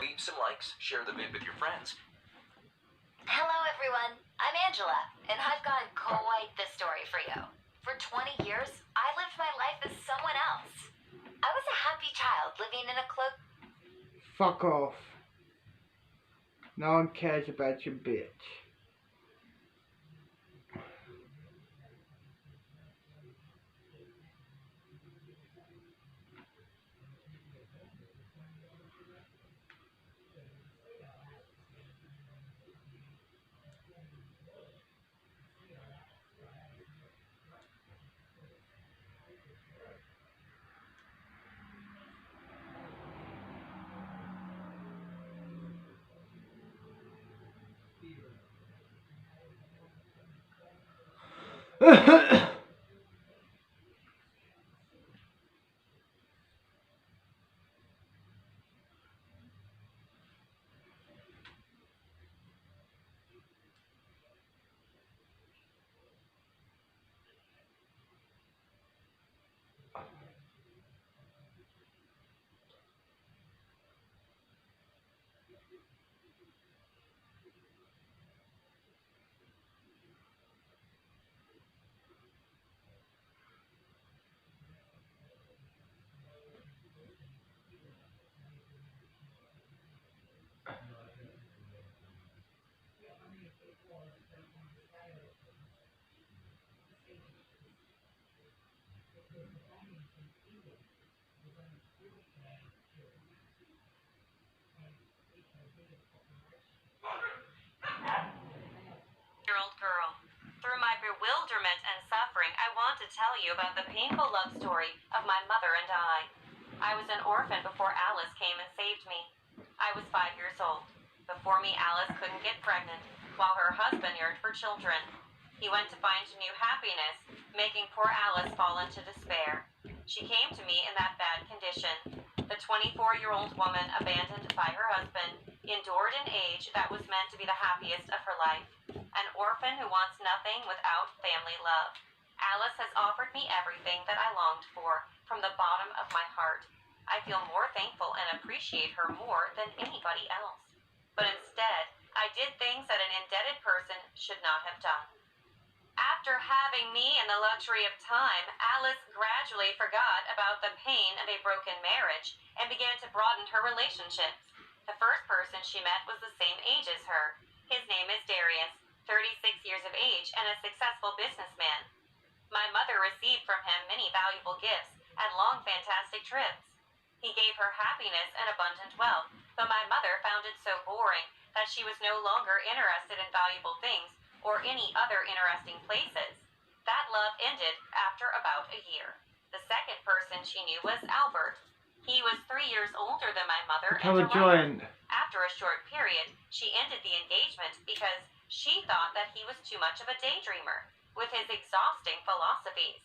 Leave some likes, share the vid with your friends. Hello everyone, I'm Angela, and I've got quite the story for you. For 20 years, I lived my life as someone else. I was a happy child living in a cloak. Fuck off. No one cares about your bitch. Year-old girl. Through my bewilderment and suffering, I want to tell you about the painful love story of my mother and I. I was an orphan before Alice came and saved me. I was 5 years old. Before me, Alice couldn't get pregnant, while her husband yearned for children. He went to find new happiness, making poor Alice fall into despair. She came to me in that bad condition. The 24-year-old woman, abandoned by her husband, endured an age that was meant to be the happiest of her life. An orphan who wants nothing without family love. Alice has offered me everything that I longed for, from the bottom of my heart. I feel more thankful and appreciate her more than anybody else. But instead, I did things that an indebted person should not have done. After having me and the luxury of time, Alice gradually forgot about the pain of a broken marriage and began to broaden her relationships. The first person she met was the same age as her. His name is Darius, 36 years of age and a successful businessman. My mother received from him many valuable gifts and long fantastic trips. He gave her happiness and abundant wealth, but my mother found it so boring that she was no longer interested in valuable things or any other interesting places. That love ended after about a year. The second person she knew was Albert. He was 3 years older than my mother and a writer. After a short period, she ended the engagement because she thought that he was too much of a daydreamer, with his exhausting philosophies.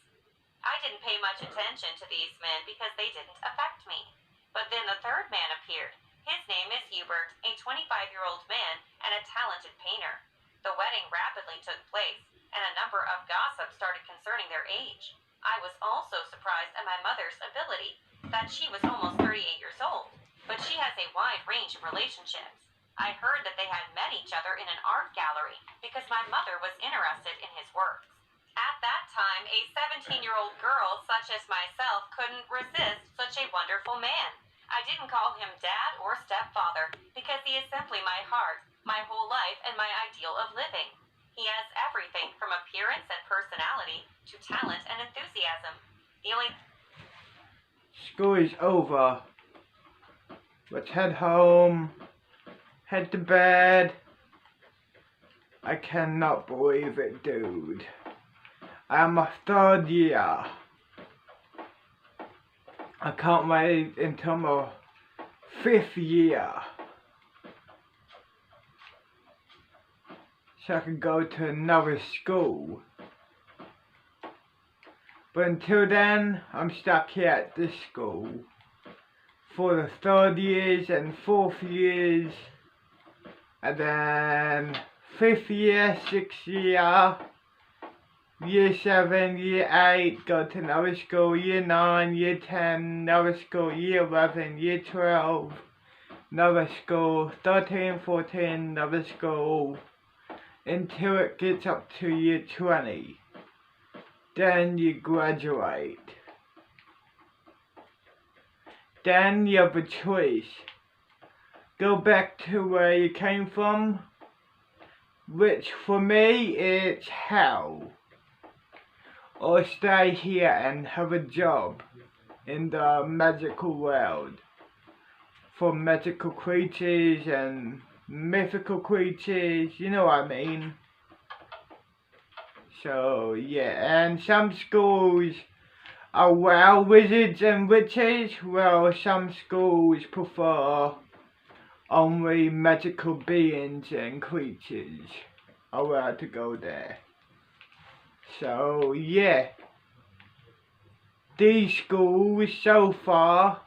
I didn't pay much attention to these men because they didn't affect me. But then the third man appeared. His name is Hubert, a 25-year-old man and a talented painter. The wedding rapidly took place, and a number of gossips started concerning their age. I was also surprised at my mother's ability, that she was almost 38 years old, but she has a wide range of relationships. I heard that they had met each other in an art gallery because my mother was interested in his works. At that time, a 17-year-old girl such as myself couldn't resist such a wonderful man. I didn't call him dad or stepfather because he is simply my heart, my whole life, and my ideal of living. He has everything from appearance and personality to talent and enthusiasm. The only... School is over. Let's head home. Head to bed. I cannot believe it, dude. I am a third year. I can't wait until my 5th year, so I can go to another school. But until then, I'm stuck here at this school for the 3rd years and 4th years, and then 5th year, 6th year, Year 7, Year 8, go to another school, Year 9, Year 10, another school, Year 11, Year 12, another school, 13, 14, another school, until it gets up to year 20. Then you graduate. Then you have a choice. Go back to where you came from, which for me it's hell. Or stay here and have a job in the magical world. For magical creatures and mythical creatures, you know what I mean. So yeah, and some schools are well wizards and witches, while some schools prefer only magical beings and creatures are allowed to go there. So yeah, these schools so far,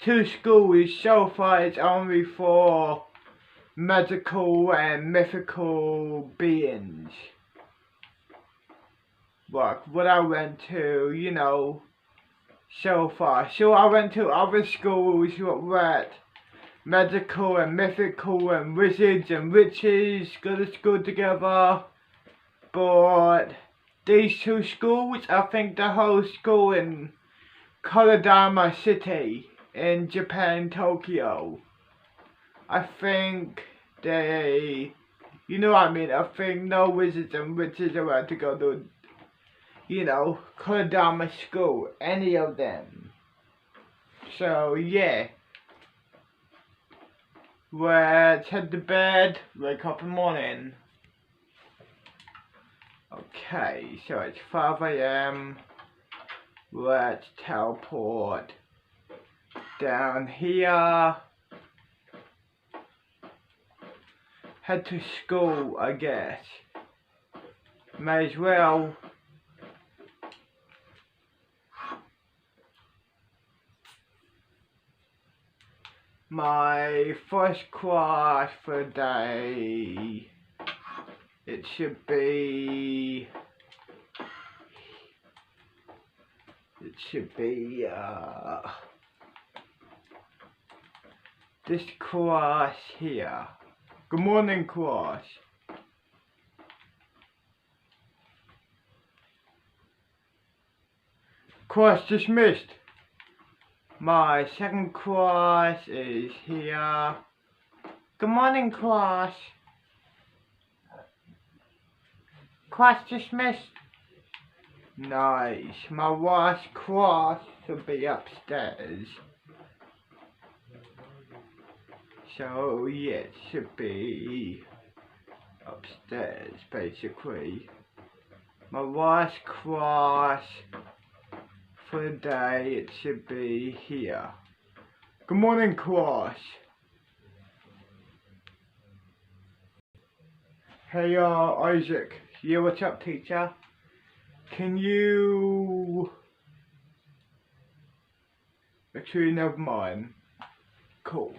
2 schools so far is only for magical and mythical beings. Like what I went to, you know, so far. So I went to other schools that magical and mythical and wizards and witches go to school together. But these 2 schools, I think the whole school in Kodama City in Japan, Tokyo, I think they, you know what I mean, I think no wizards and witches are allowed to go to, you know, Kodama school, any of them. So yeah, let's head to bed, wake up in the morning. Okay, so it's 5 AM, let's teleport down here, head to school I guess, may as well. My first class for the day, it should be this class here. Good morning class. Class dismissed. My second class is here. Good morning class. Class dismissed. Nice. My last class will be upstairs. So yeah, it should be upstairs basically. My last class for the day, it should be here. Good morning class. Hey Isaac, yeah, what's up teacher? Can you... Actually never mind. Cool.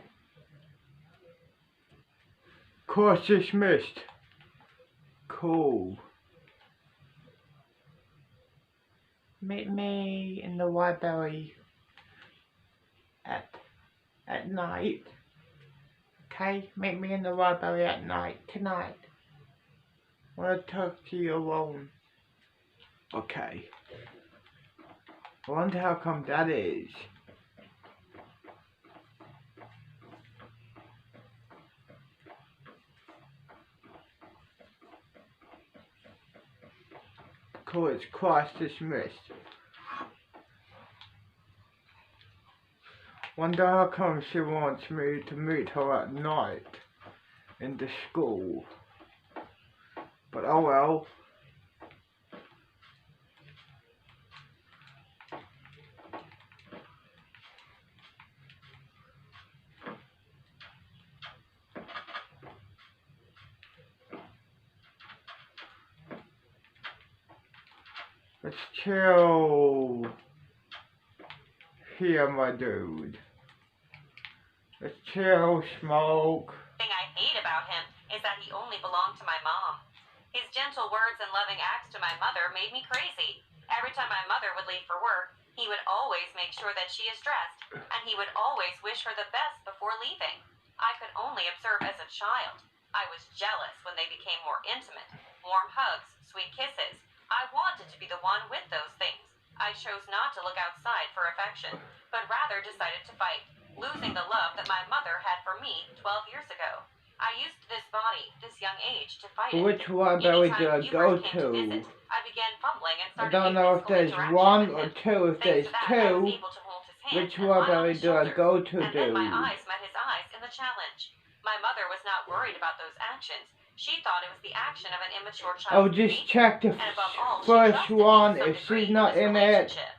Class dismissed. Cool. Meet me in the library at night. Okay, meet me in the library at night tonight. I want to talk to you alone. Okay. I wonder how come that is. Cool, it's class dismissed. Wonder how come she wants me to meet her at night in the school. But oh well. Let's chill here, my dude. Let's chill, smoke. The thing I hate about him is that he only belonged to my mom. His gentle words and loving acts to my mother made me crazy. Every time my mother would leave for work, He would always make sure that she is dressed, and he would always wish her the best before leaving. I could only observe as a child. I was jealous when they became more intimate. Warm hugs, sweet kisses. I wanted to be the one with those things. I chose not to look outside for affection, but rather decided to fight, losing the love that my mother had for me 12 years ago. I used this body, this young age, to fight it. Which library do I Anytime go Hubert came to visit, to? I began fumbling and I started don't a know if physical there's interaction one with or him. two. If Thanks there's to that, I was two, able to hold his hand which and lie on library his do I shoulder. go to And then my do? eyes met his eyes in the challenge. My mother was not worried about those actions. She thought it was the action of an immature child. I'll just check the and above all, she first trusted me to one. some If degree she's not this in it, relationship.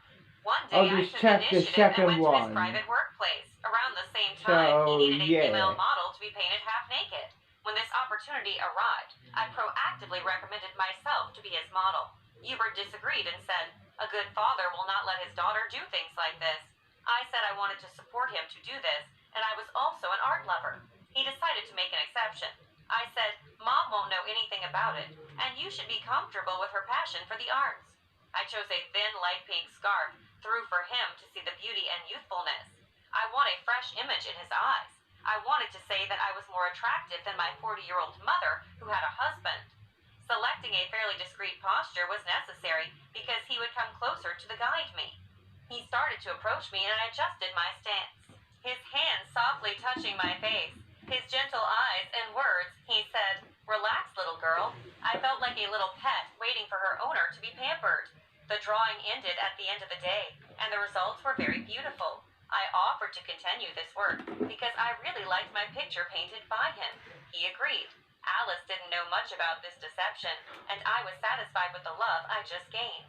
One day I'll I just took check the initiative and second went to his one. private workplace. Around the same time, So, he needed a female yeah. model to be painted half naked. When this opportunity arrived, I proactively recommended myself to be his model. Hubert disagreed and said, "A good father will not let his daughter do things like this." I said I wanted to support him to do this, and I was also an art lover. He decided to make an exception. I said, "Mom won't know anything about it, and you should be comfortable with her passion for the arts." I chose a thin light pink scarf through for him to see the beauty and youthfulness. I want a fresh image in his eyes. I wanted to say that I was more attractive than my 40-year-old mother who had a husband. Selecting a fairly discreet posture was necessary because he would come closer to the guide me. He started to approach me and I adjusted my stance. His hands softly touching my face, his gentle eyes and words, he said, "Relax, little girl." I felt like a little pet waiting for her owner to be pampered. The drawing ended at the end of the day, and the results were very beautiful. I offered to continue this work because I really liked my picture painted by him. He agreed. Alice didn't know much about this deception, and I was satisfied with the love I just gained.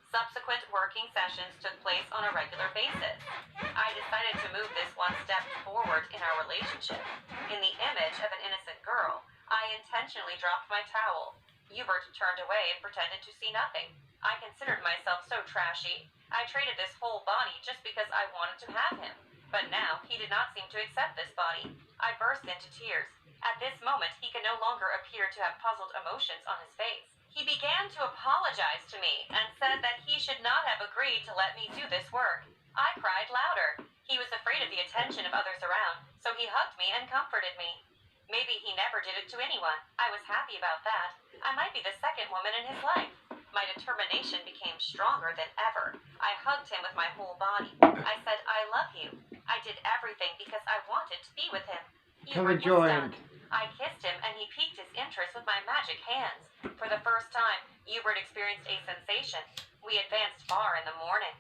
Subsequent working sessions took place on a regular basis. I decided to move this one step forward in our relationship. In the image of an innocent girl, I intentionally dropped my towel. Hubert turned away and pretended to see nothing. I considered myself so trashy. I traded this whole body just because I wanted to have him. But now, he did not seem to accept this body. I burst into tears. At this moment, he could no longer appear to have puzzled emotions on his face. He began to apologize to me and said that he should not have agreed to let me do this work. I cried louder. He was afraid of the attention of others around, so he hugged me and comforted me. Maybe he never did it to anyone. I was happy about that. I might be the second woman in his life. My determination became stronger than ever. I hugged him with my whole body. I said, "I love you." I did everything because I wanted to be with him. Hubert was stunned. I kissed him and he piqued his interest with my magic hands. For the first time, Hubert experienced a sensation. We advanced far in the morning.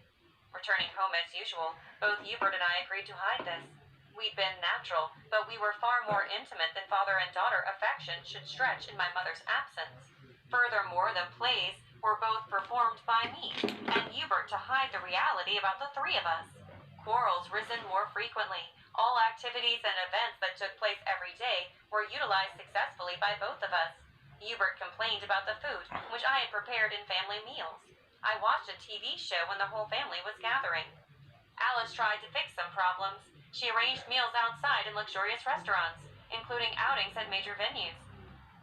Returning home as usual, both Hubert and I agreed to hide this. We'd been natural, but we were far more intimate than father and daughter affection should stretch in my mother's absence. Furthermore, the plays were both performed by me, and Hubert to hide the reality about the three of us. Quarrels risen more frequently. All activities and events that took place every day were utilized successfully by both of us. Hubert complained about the food, which I had prepared in family meals. I watched a TV show when the whole family was gathering. Alice tried to fix some problems. She arranged meals outside in luxurious restaurants, including outings at major venues,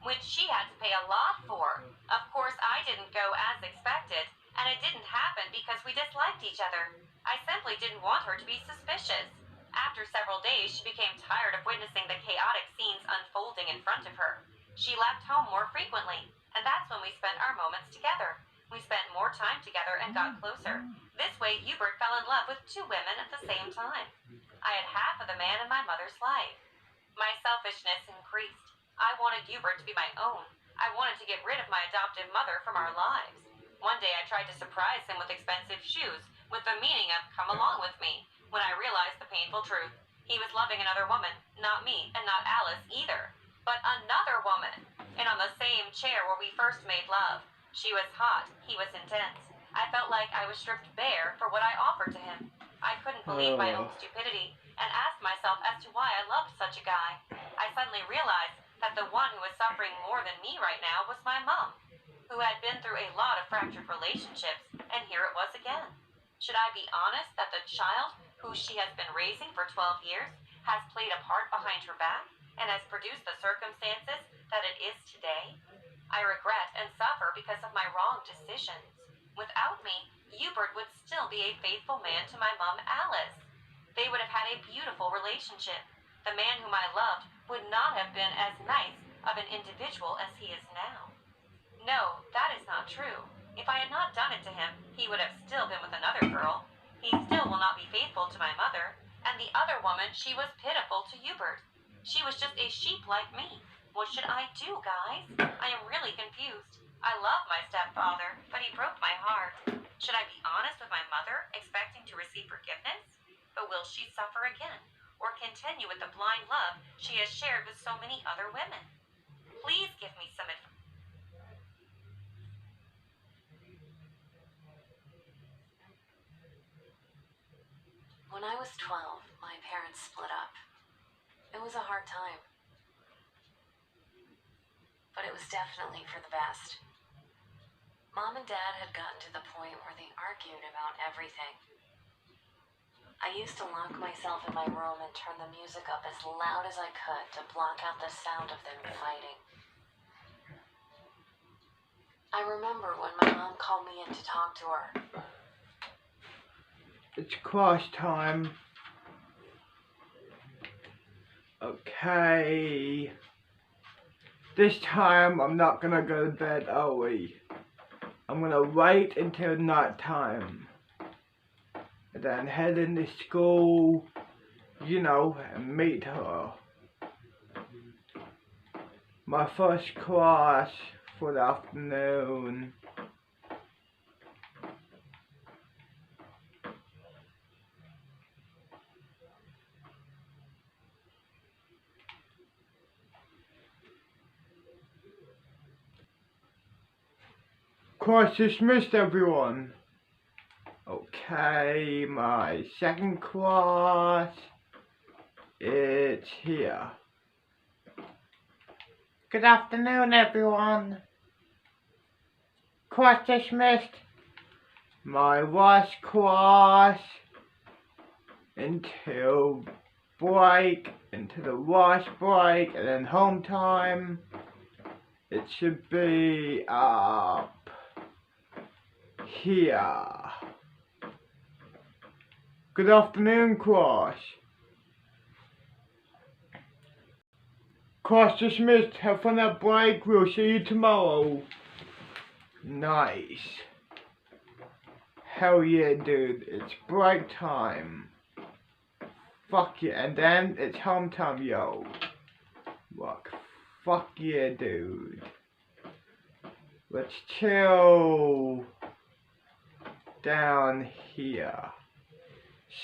which she had to pay a lot for. Of course, I didn't go as expected, and it didn't happen because we disliked each other. I simply didn't want her to be suspicious. After several days, she became tired of witnessing the chaotic scenes unfolding in front of her. She left home more frequently, and that's when we spent our moments together. We spent more time together and got closer. This way, Hubert fell in love with two women at the same time. I had half of the man in my mother's life. My selfishness increased. I wanted Hubert to be my own. I wanted to get rid of my adoptive mother from our lives. One day I tried to surprise him with expensive shoes, with the meaning of "come along with me," when I realized the painful truth. He was loving another woman, not me, and not Alice either, but another woman. And on the same chair where we first made love. She was hot, he was intense. I felt like I was stripped bare for what I offered to him. I couldn't believe my own stupidity, and asked myself as to why I loved such a guy. I suddenly realized that the one who was suffering more than me right now was my mom, who had been through a lot of fractured relationships, and here it was again. Should I be honest that the child who she has been raising for 12 years has played a part behind her back and has produced the circumstances that it is today? I regret and suffer because of my wrong decisions. Without me, Hubert would still be a faithful man to my mom, Alice. They would have had a beautiful relationship. The man whom I loved would not have been as nice of an individual as he is now. No, that is not true. If I had not done it to him, he would have still been with another girl. He still will not be faithful to my mother. And the other woman, she was pitiful to Hubert. She was just a sheep like me. What should I do, guys? I am really confused. I love my stepfather, but he broke my heart. Should I be honest with my mother, expecting to receive forgiveness? But will she suffer again, or continue with the blind love she has shared with so many other women? Please give me some advice. When I was 12, my parents split up. It was a hard time, but it was definitely for the best. Mom and Dad had gotten to the point where they argued about everything. I used to lock myself in my room and turn the music up as loud as I could to block out the sound of them fighting. I remember when my mom called me in to talk to her. It's cross time. Okay. This time I'm not gonna go to bed early. I'm gonna wait until night time. And then head into school, and meet her. My first class for the afternoon. Class dismissed, everyone. Okay, my second class, it's here. Good afternoon, everyone. Class dismissed. My last class until break, into the last break, and then home time. It should be up here. Good afternoon, class. Class dismissed. Have fun at break. We'll see you tomorrow. Nice. Hell yeah, dude. It's break time. Fuck yeah. And then it's home time, yo. Look. Fuck yeah, dude. Let's chill down here.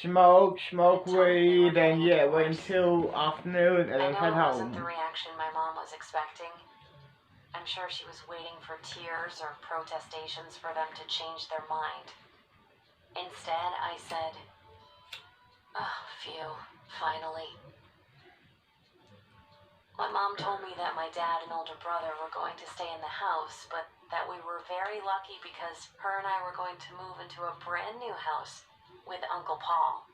Smoke weed, and yeah, wait until afternoon and then head home. I know it wasn't the reaction my mom was expecting. I'm sure she was waiting for tears or protestations for them to change their mind. Instead, I said, "Oh, phew, finally." My mom told me that my dad and older brother were going to stay in the house, but that we were very lucky because her and I were going to move into a brand new house with Uncle Paul.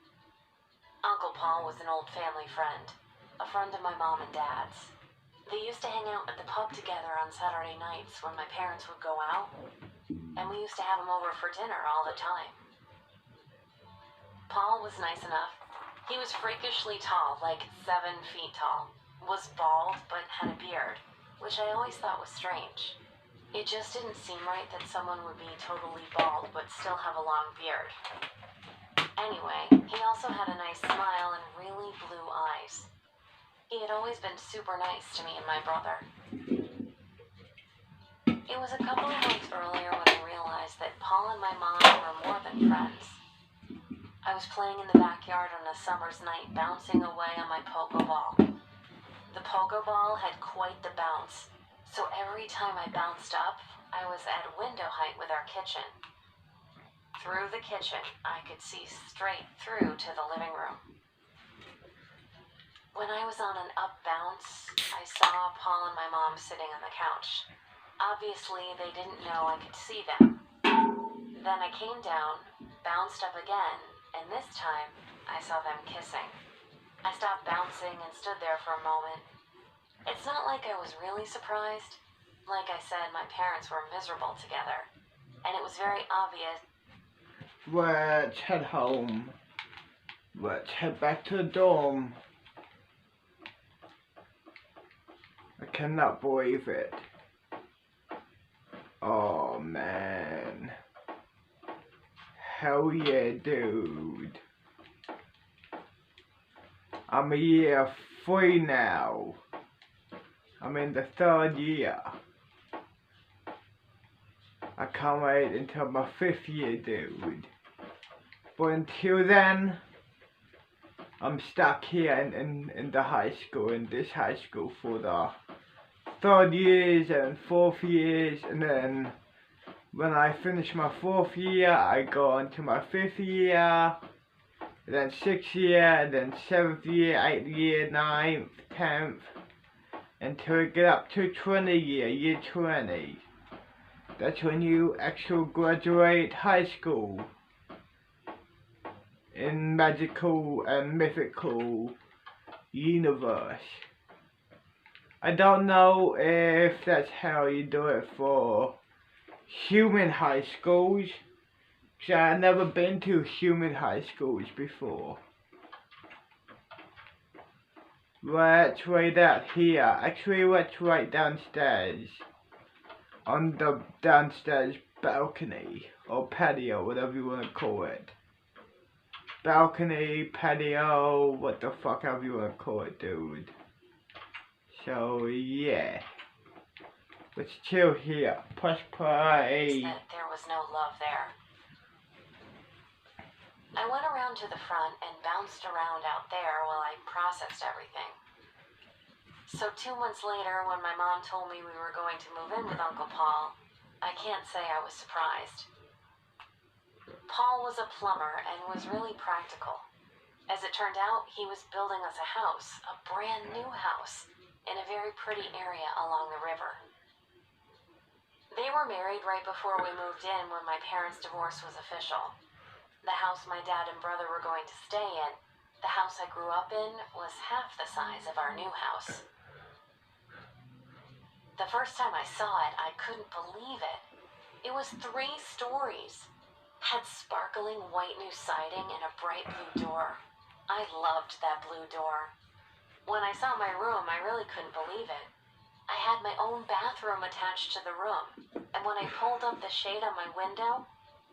Uncle Paul was an old family friend, a friend of my mom and Dad's. They used to hang out at the pub together on Saturday nights when my parents would go out, and we used to have him over for dinner all the time. Paul was nice enough. He was freakishly tall, like 7 feet tall, was bald but had a beard, which I always thought was strange. It just didn't seem right that someone would be totally bald but still have a long beard. Anyway, he also had a nice smile and really blue eyes. He had always been super nice to me and my brother. It was a couple of months earlier when I realized that Paul and my mom were more than friends. I was playing in the backyard on a summer's night, bouncing away on my pogo ball. The pogo ball had quite the bounce, so every time I bounced up, I was at window height with our kitchen. Through the kitchen, I could see straight through to the living room. When I was on an up bounce, I saw Paul and my mom sitting on the couch. Obviously, they didn't know I could see them. Then I came down, bounced up again, and this time, I saw them kissing. I stopped bouncing and stood there for a moment. It's not like I was really surprised. Like I said, my parents were miserable together, and it was very obvious Let's head home. Let's head back to the dorm. I cannot believe it. Oh man. Hell yeah, dude. I'm a year 3 now. I'm in the 3rd year. I can't wait until my 5th year, dude. But until then, I'm stuck here in the high school, in this high school for the 3rd years and 4th years, and then when I finish my 4th year, I go on to my 5th year, then 6th year, then 7th year, 8th year, 9th, 10th, until I get up to 20 year 20. That's when you actually graduate high school in magical and mythical universe. I don't know if that's how you do it for human high schools, because I've never been to human high schools before. Let's write out here. Actually, let's write downstairs. On the downstairs balcony, or patio, whatever you want to call it. Balcony, patio, what the fuck ever you want to call it, dude. So, yeah. Let's chill here. Press play. That there was no love there. I went around to the front and bounced around out there while I processed everything. So 2 months later, when my mom told me we were going to move in with Uncle Paul, I can't say I was surprised. Paul was a plumber and was really practical. As it turned out, he was building us a house, a brand new house, in a very pretty area along the river. They were married right before we moved in when my parents' divorce was official. The house my dad and brother were going to stay in, the house I grew up in, was half the size of our new house. The first time I saw it, I couldn't believe it. It was 3 stories. Had sparkling white new siding and a bright blue door. I loved that blue door. When I saw my room, I really couldn't believe it. I had my own bathroom attached to the room, and when I pulled up the shade on my window,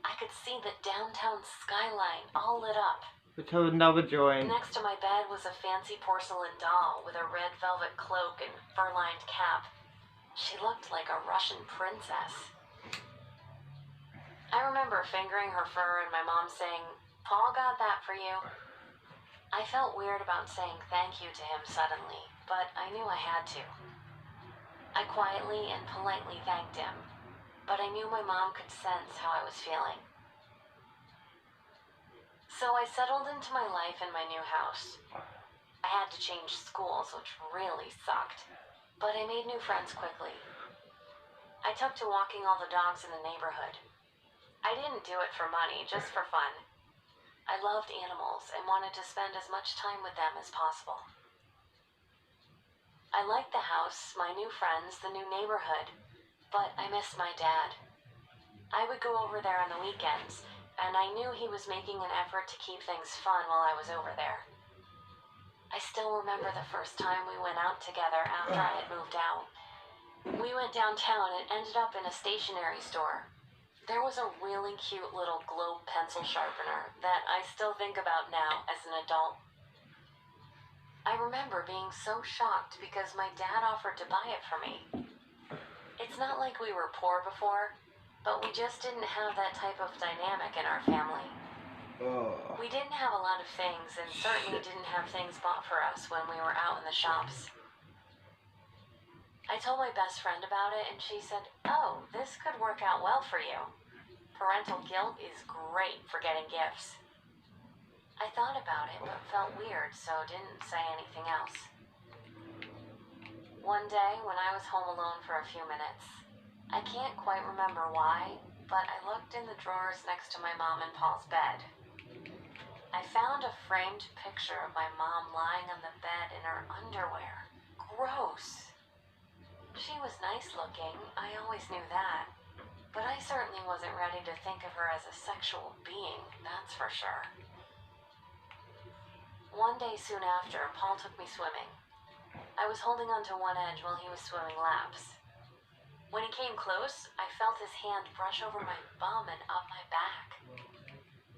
I could see the downtown skyline all lit up. Let's have another joint. Next to my bed was a fancy porcelain doll with a red velvet cloak and fur-lined cap. She looked like a Russian princess. I remember fingering her fur and my mom saying, "Paul got that for you." I felt weird about saying thank you to him suddenly, but I knew I had to. I quietly and politely thanked him, but I knew my mom could sense how I was feeling. So I settled into my life in my new house. I had to change schools, which really sucked, but I made new friends quickly. I took to walking all the dogs in the neighborhood. I didn't do it for money, just for fun. I loved animals and wanted to spend as much time with them as possible. I liked the house, my new friends, the new neighborhood, but I missed my dad. I would go over there on the weekends, and I knew he was making an effort to keep things fun while I was over there. I still remember the first time we went out together after I had moved out. We went downtown and ended up in a stationery store. There was a really cute little globe pencil sharpener that I still think about now as an adult. I remember being so shocked because my dad offered to buy it for me. It's not like we were poor before, but we just didn't have that type of dynamic in our family. We didn't have a lot of things and certainly didn't have things bought for us when we were out in the shops. I told my best friend about it and she said, "Oh, this could work out well for you. Parental guilt is great for getting gifts." I thought about it but felt weird, so didn't say anything else. One day, when I was home alone for a few minutes, I can't quite remember why, but I looked in the drawers next to my mom and Paul's bed. I found a framed picture of my mom lying on the bed in her underwear. Gross. She was nice looking, I always knew that. But I certainly wasn't ready to think of her as a sexual being, that's for sure. One day soon after, Paul took me swimming. I was holding onto one edge while he was swimming laps. When he came close, I felt his hand brush over my bum and up my back.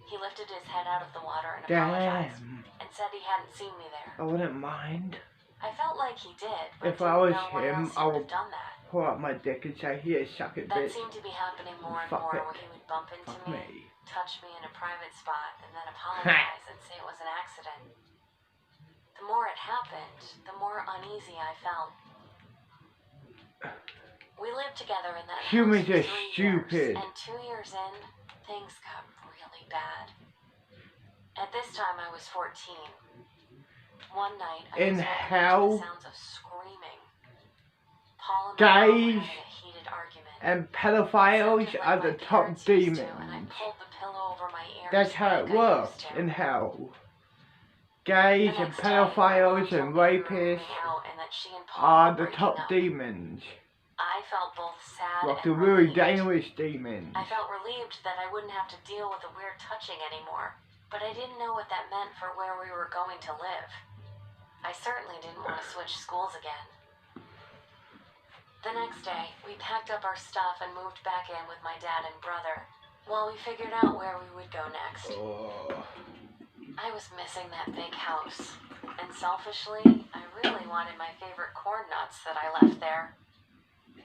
He lifted his head out of the water and apologized, and said he hadn't seen me there. I wouldn't mind. I felt like he did, but If I was didn't know why him, else he I would would have done that. pull out my dick and say, "Here, suck it, That bitch." seemed to be happening more and Fuck more, it. where he would bump into Fuck me, me. touch me in a private spot, and then apologize and say it was an accident. The more it happened, the more uneasy I felt. We lived together in that Humans house are for 3 stupid. years, and 2 years in, things got really bad. At this time, I was 14. One night, I In was hell, woken up to the sounds of screaming. Paul and my mom were gays having a heated argument. and pedophiles Sounded like are my the top parents used to, demons. and I pulled the pillow over my ears That's how it like I works used to. in hell. The Gays and next day, my mom pedophiles told and me we were rapists moving out and that she and Paul are were the breaking top up. demons. I felt both sad Like and the really relieved. dangerous demons. I felt relieved that I wouldn't have to deal with the weird touching anymore, but I didn't know what that meant for where we were going to live. I certainly didn't want to switch schools again. The next day, we packed up our stuff and moved back in with my dad and brother, while we figured out where we would go next. Oh. I was missing that big house, and selfishly, I really wanted my favorite corn nuts that I left there.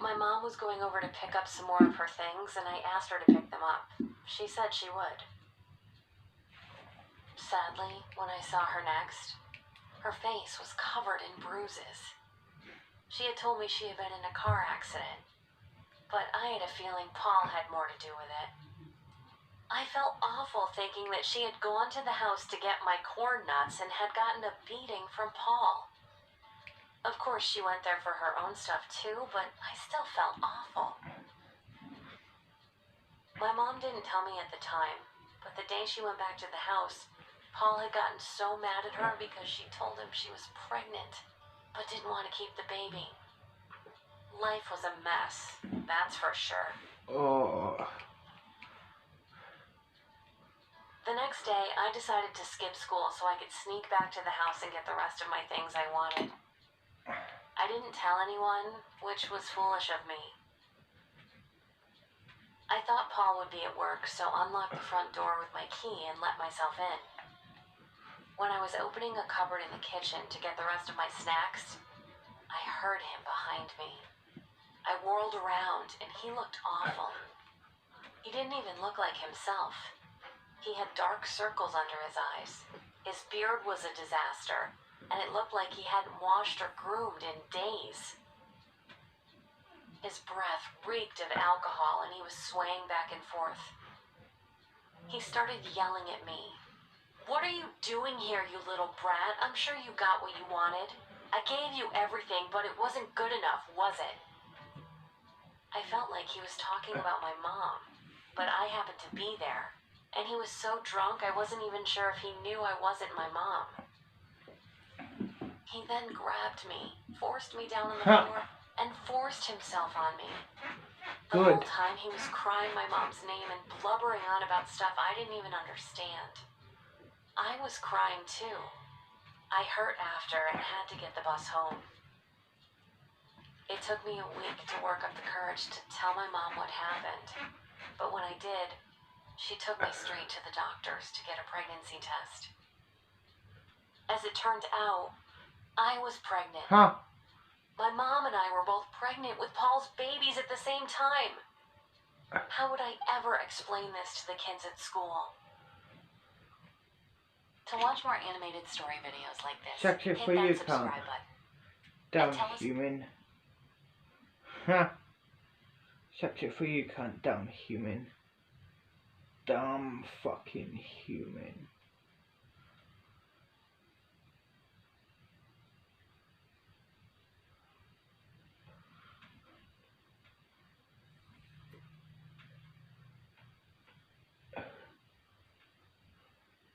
My mom was going over to pick up some more of her things, and I asked her to pick them up. She said she would. Sadly, when I saw her next, her face was covered in bruises. She had told me she had been in a car accident, but I had a feeling Paul had more to do with it. I felt awful thinking that she had gone to the house to get my corn nuts and had gotten a beating from Paul. Of course, she went there for her own stuff too, but I still felt awful. My mom didn't tell me at the time, but the day she went back to the house, Paul had gotten so mad at her because she told him she was pregnant, but didn't want to keep the baby. Life was a mess, that's for sure. Oh. The next day, I decided to skip school so I could sneak back to the house and get the rest of my things I wanted. I didn't tell anyone, which was foolish of me. I thought Paul would be at work, so unlocked the front door with my key and let myself in. When I was opening a cupboard in the kitchen to get the rest of my snacks, I heard him behind me. I whirled around, and he looked awful. He didn't even look like himself. He had dark circles under his eyes. His beard was a disaster, and it looked like he hadn't washed or groomed in days. His breath reeked of alcohol, and he was swaying back and forth. He started yelling at me. "What are you doing here, you little brat? I'm sure you got what you wanted. I gave you everything, but it wasn't good enough, was it?" I felt like he was talking about my mom, but I happened to be there, and he was so drunk I wasn't even sure if he knew I wasn't my mom. He then grabbed me, forced me down on the floor, and forced himself on me. The whole time he was crying my mom's name and blubbering on about stuff I didn't even understand. I was crying too. I hurt after and had to get the bus home. It took me a week to work up the courage to tell my mom what happened, but when I did, she took me straight to the doctors to get a pregnancy test. As it turned out, I was pregnant. My mom and I were both pregnant with Paul's babies at the same time. How would I ever explain this to the kids at school? To watch more animated story videos like this, Sex it hit for that you, subscribe cunt. button. Dumb And tell us- human. Sex it for you, cunt. Dumb human. Dumb fucking human.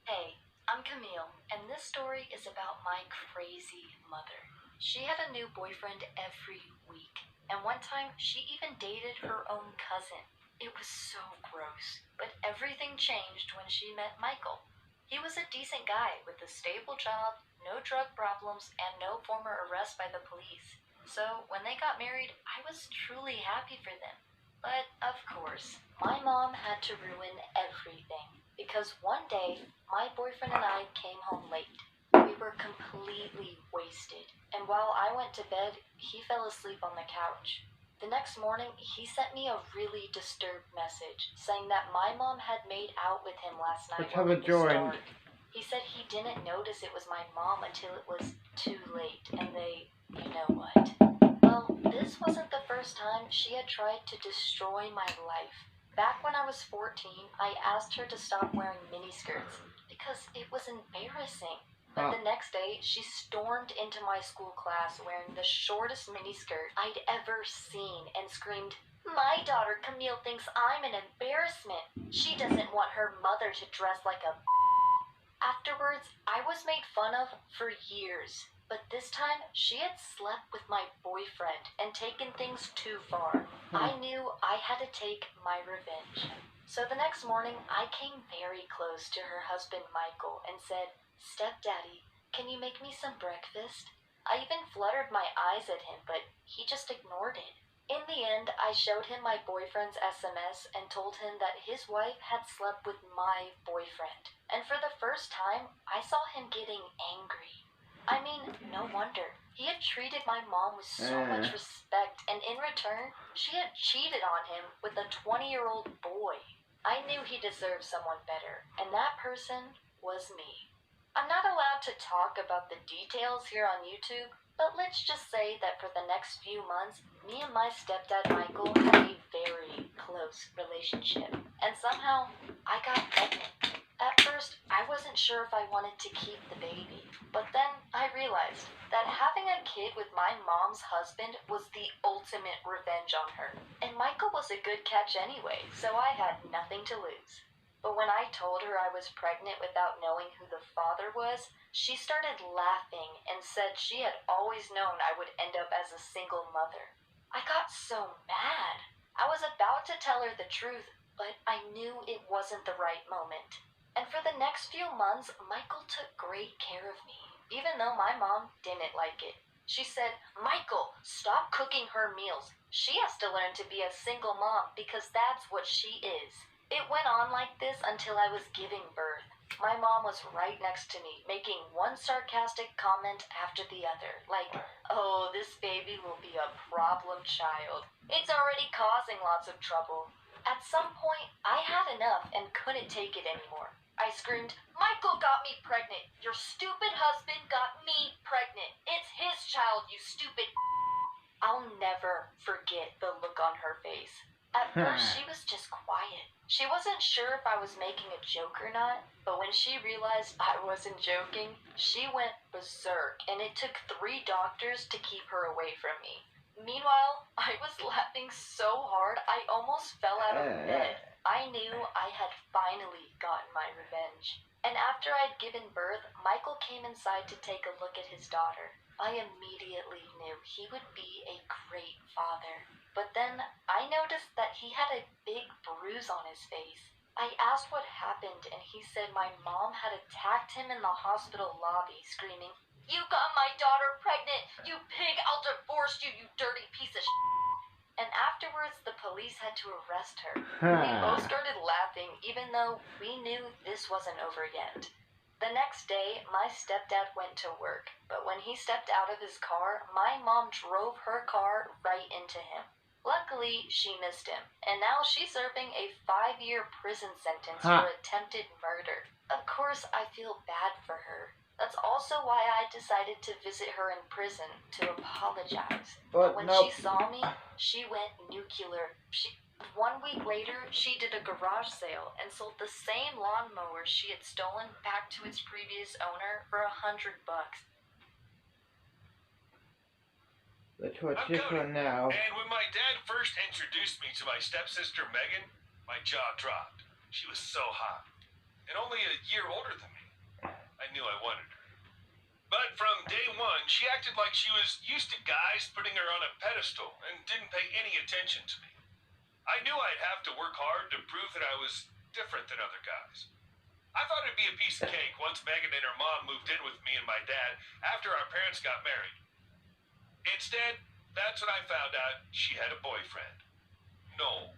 Hey, I'm Camille, and this story is about my crazy mother. She had a new boyfriend every week, and one time she even dated her own cousin. It was so gross. But everything changed when she met Michael. He was a decent guy with a stable job, no drug problems, and no former arrest by the police. So when they got married, I was truly happy for them. But of course, my mom had to ruin everything. Because one day, my boyfriend and I came home late. We were completely wasted. And while I went to bed, he fell asleep on the couch. The next morning, he sent me a really disturbed message saying that my mom had made out with him last night Let's while have a it was joint. dark. He said he didn't notice it was my mom until it was too late, and you know what. Well, this wasn't the first time she had tried to destroy my life. Back when I was 14, I asked her to stop wearing miniskirts because it was embarrassing. But the next day, she stormed into my school class wearing the shortest miniskirt I'd ever seen and screamed, "My daughter Camille thinks I'm an embarrassment. She doesn't want her mother to dress like a..." Afterwards, I was made fun of for years. But this time, she had slept with my boyfriend and taken things too far. I knew I had to take my revenge. So the next morning, I came very close to her husband Michael and said, "Stepdaddy, can you make me some breakfast?" I even fluttered my eyes at him, but he just ignored it. In the end, I showed him my boyfriend's SMS and told him that his wife had slept with my boyfriend. And for the first time, I saw him getting angry. I mean, no wonder. He had treated my mom with so much respect, and in return, she had cheated on him with a 20-year-old boy. I knew he deserved someone better, and that person was me. I'm not allowed to talk about the details here on YouTube, but let's just say that for the next few months, me and my stepdad Michael had a very close relationship, and somehow I got pregnant. At first, I wasn't sure if I wanted to keep the baby, but then I realized that having a kid with my mom's husband was the ultimate revenge on her. And Michael was a good catch anyway, so I had nothing to lose. But when I told her I was pregnant without knowing who the father was, she started laughing and said she had always known I would end up as a single mother. I got so mad. I was about to tell her the truth, but I knew it wasn't the right moment. And for the next few months, Michael took great care of me, even though my mom didn't like it. She said, "Michael, stop cooking her meals. She has to learn to be a single mom because that's what she is." It went on like this until I was giving birth. My mom was right next to me, making one sarcastic comment after the other, like, "Oh, this baby will be a problem child. It's already causing lots of trouble." At some point, I had enough and couldn't take it anymore. I screamed, "Michael got me pregnant. Your stupid husband got me pregnant. It's his child, you stupid..." I'll never forget the look on her face. At first, she was just quiet. She wasn't sure if I was making a joke or not, but when she realized I wasn't joking, she went berserk, and it took 3 doctors to keep her away from me. Meanwhile, I was laughing so hard I almost fell out of bed. I knew I had finally gotten my revenge. And after I'd given birth, Michael came inside to take a look at his daughter. I immediately knew he would be a great father. But then I noticed that he had a big bruise on his face. I asked what happened, and he said my mom had attacked him in the hospital lobby, screaming, "You got my daughter pregnant! You pig! I'll divorce you, you dirty piece of shit!" And afterwards, the police had to arrest her. We both started laughing, even though we knew this wasn't over yet. The next day, my stepdad went to work, but when he stepped out of his car, my mom drove her car right into him. Luckily, she missed him, and now she's serving a 5-year prison sentence for attempted murder. Of course, I feel bad for her. That's also why I decided to visit her in prison to apologize. But when she saw me, she went nuclear. 1 week later, she did a garage sale and sold the same lawnmower she had stolen back to its previous owner for $100. Let's watch this one now. And when my dad first introduced me to my stepsister Megan, my jaw dropped. She was so hot, and only a year older than me. I knew I wanted her. But from day one, she acted like she was used to guys putting her on a pedestal and didn't pay any attention to me. I knew I'd have to work hard to prove that I was different than other guys. I thought it'd be a piece of cake once Megan and her mom moved in with me and my dad after our parents got married. Instead, that's when I found out she had a boyfriend, Noel.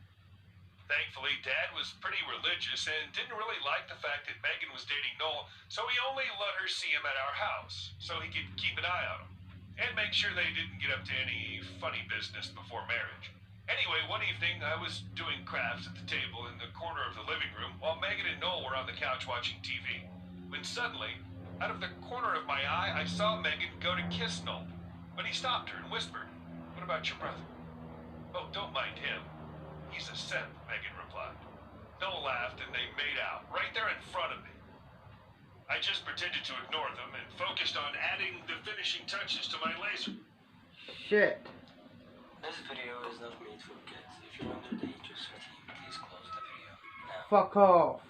Thankfully, Dad was pretty religious and didn't really like the fact that Megan was dating Noel, so he only let her see him at our house so he could keep an eye on him and make sure they didn't get up to any funny business before marriage. Anyway, one evening I was doing crafts at the table in the corner of the living room while Megan and Noel were on the couch watching TV. When suddenly, out of the corner of my eye, I saw Megan go to kiss Noel. But he stopped her and whispered, "What about your brother?" "Oh, don't mind him. He's a simp," Megan replied. Noel laughed and they made out, right there in front of me. I just pretended to ignore them and focused on adding the finishing touches to my laser. Shit. This video is not made for kids. If you're under the age of 13, please close the video now. Fuck off.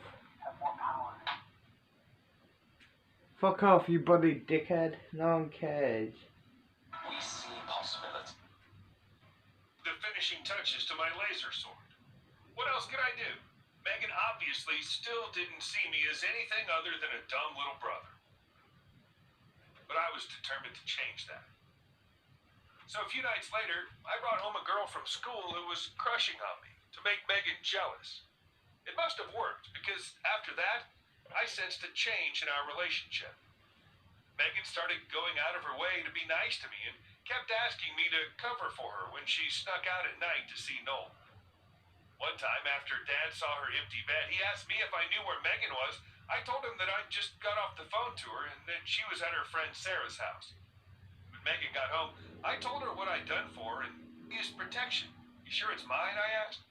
Fuck off, you bloody dickhead. No one cares. We see possibility. The finishing touches to my laser sword. What else could I do? Megan obviously still didn't see me as anything other than a dumb little brother. But I was determined to change that. So a few nights later, I brought home a girl from school who was crushing on me to make Megan jealous. It must have worked because after that, I sensed a change in our relationship. Megan started going out of her way to be nice to me and kept asking me to cover for her when she snuck out at night to see Noel. One time after Dad saw her empty bed, he asked me if I knew where Megan was. I told him that I just got off the phone to her and that she was at her friend Sarah's house. When Megan got home, I told her what I'd done for her and used protection. "You sure it's mine?" I asked.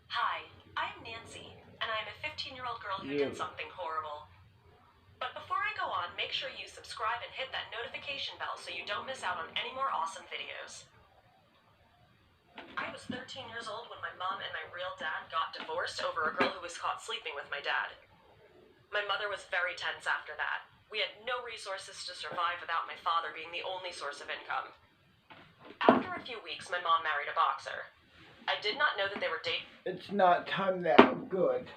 Hi, I'm Nancy, and I'm a 15-year-old girl who did something horrible. But before I go on, make sure you subscribe and hit that notification bell so you don't miss out on any more awesome videos. I was 13 years old when my mom and my real dad got divorced over a girl who was caught sleeping with my dad. My mother was very tense after that. We had no resources to survive without my father being the only source of income. After a few weeks, my mom married a boxer. I did not know that they were dating. It's not time now. Good.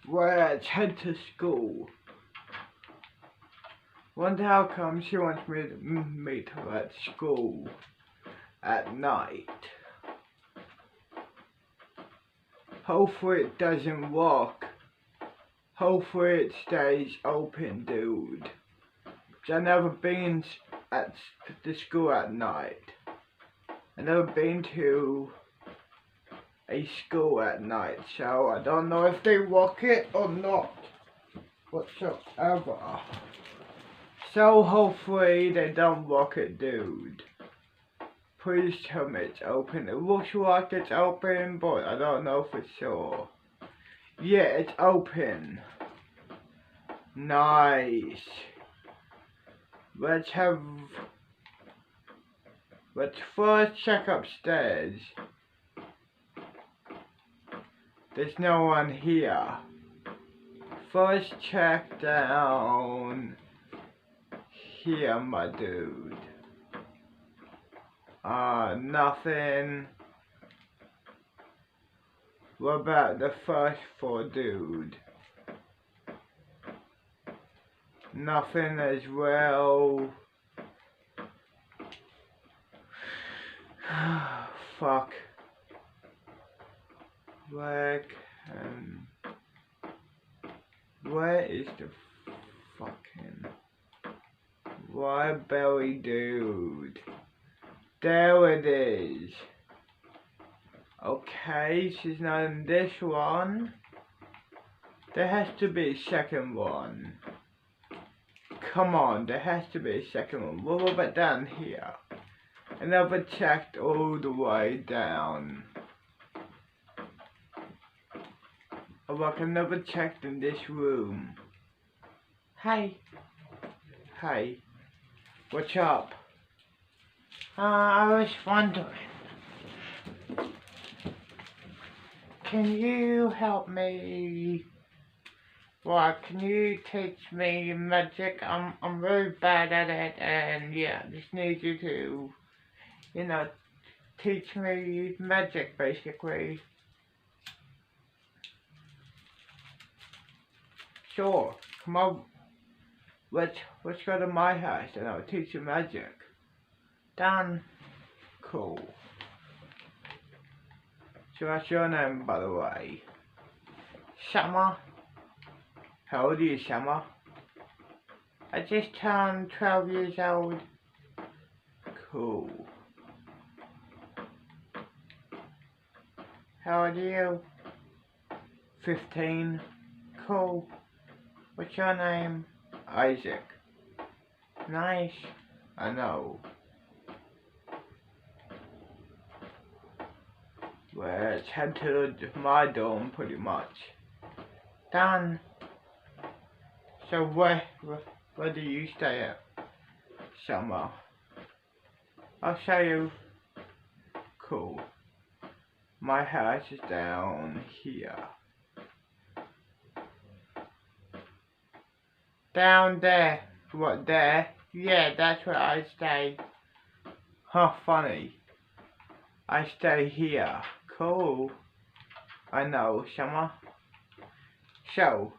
Let's head to school. Wonder how come she wants me to meet her at school at night. Hopefully it doesn't work. Hopefully it stays open, dude. I've never been at the school at night. I've never been to a school at night, so I don't know if they work it or not whatsoever. So hopefully they don't work it, dude. Please tell me it's open. It looks like it's open, but I don't know for sure. Yeah, it's open. Nice. Let's first check upstairs. There's no one here. First check down here, my dude. Nothing. What about the first floor, dude? Nothing as well. Fuck. Where is the fucking library, dude? There it is. Okay, she's not in this one. There has to be a second one. Come on, there has to be a second one. What about down here? I never checked all the way down. Oh look, I never checked in this room. Hey. Hey. What's up? I was wondering. Can you help me? What, can you teach me magic? I'm really bad at it, and yeah, just need you to, teach me magic basically. Sure, come on. Let's go to my house and I'll teach you magic. Done. Cool. So what's your name, by the way? Summer? How old are you, Summer? I just turned 12 years old. Cool. How old are you? 15. Cool. What's your name? Isaac. Nice. I know. Let's head to my dorm pretty much. Done. So where do you stay at, Summer? I'll show you. Cool. My house is down here. Down there. What, there? Yeah, that's where I stay. Huh, funny. I stay here. Cool. I know, Summer. So,